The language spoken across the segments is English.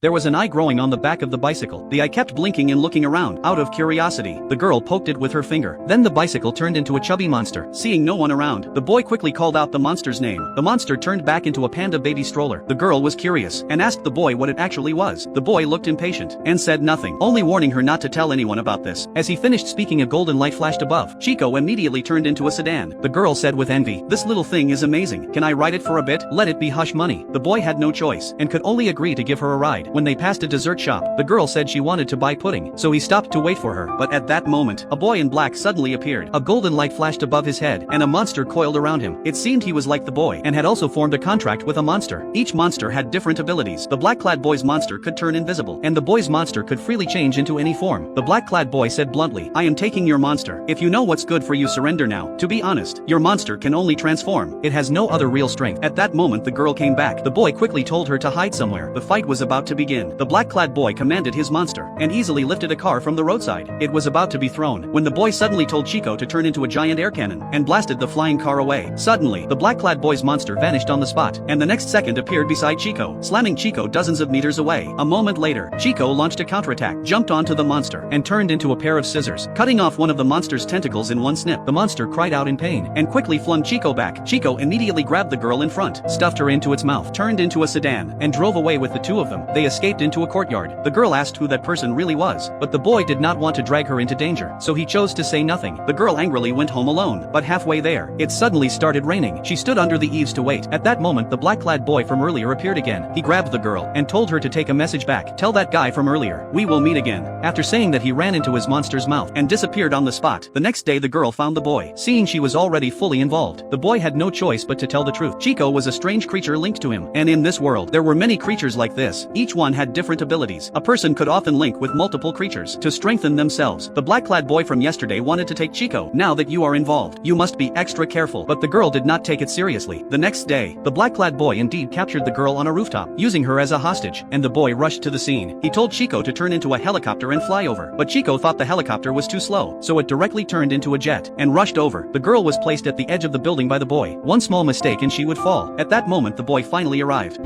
There was an eye growing on the back of the bicycle. The eye kept blinking and looking around. Out of curiosity, the girl poked it with her finger. Then the bicycle turned into a chubby monster. Seeing no one around, the boy quickly called out the monster's name. The monster turned back into a panda baby stroller. The girl was curious and asked the boy what it actually was. The boy looked impatient and said nothing, only warning her not to tell anyone about this. As he finished speaking, a golden light flashed above. Chico immediately turned into a sedan. The girl said with envy, "This little thing is amazing. Can I ride it for a bit?" "Let it be hush money." The boy had no choice and could only agree to give her a ride. When they passed a dessert shop, the girl said she wanted to buy pudding, so he stopped to wait for her. But at that moment, a boy in black suddenly appeared. A golden light flashed above his head, and a monster coiled around him. It seemed he was like the boy, and had also formed a contract with a monster. Each monster had different abilities. The black-clad boy's monster could turn invisible, and the boy's monster could freely change into any form. The black-clad boy said bluntly, "I am taking your monster. If you know what's good for you, surrender now. To be honest, your monster can only transform. It has no other real strength." At that moment the girl came back. The boy quickly told her to hide somewhere. The fight was about to begin. The black-clad boy commanded his monster, and easily lifted a car from the roadside. It was about to be thrown, when the boy suddenly told Chico to turn into a giant air cannon, and blasted the flying car away. Suddenly, the black-clad boy's monster vanished on the spot, and the next second appeared beside Chico, slamming Chico dozens of meters away. A moment later, Chico launched a counterattack, jumped onto the monster, and turned into a pair of scissors, cutting off one of the monster's tentacles in one snip. The monster cried out in pain, and quickly flung Chico back. Chico immediately grabbed the girl in front, stuffed her into its mouth, turned into a sedan, and drove away with the two of them. They escaped into a courtyard. The girl asked who that person really was, but the boy did not want to drag her into danger, so he chose to say nothing. The girl angrily went home alone, but halfway there, it suddenly started raining. She stood under the eaves to wait. At that moment the black-clad boy from earlier appeared again. He grabbed the girl, and told her to take a message back. "Tell that guy from earlier, we will meet again." After saying that, he ran into his monster's mouth, and disappeared on the spot. The next day the girl found the boy. Seeing she was already fully involved, the boy had no choice but to tell the truth. Chico was a strange creature linked to him, and in this world there were many creatures like this. Each one had different abilities. A person could often link with multiple creatures to strengthen themselves. The black-clad boy from yesterday wanted to take Chico. "Now that you are involved, you must be extra careful." But the girl did not take it seriously. The next day, the black-clad boy indeed captured the girl on a rooftop, using her as a hostage, and the boy rushed to the scene. He told Chico to turn into a helicopter and fly over, but Chico thought the helicopter was too slow, so it directly turned into a jet, and rushed over. The girl was placed at the edge of the building by the boy. One small mistake and she would fall. At that moment the boy finally arrived.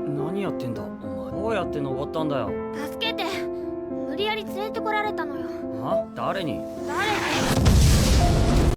何やってんだお前。どうやって登ったんだよ。助けて。無理やり連れてこられたのよ。は？誰に？誰に？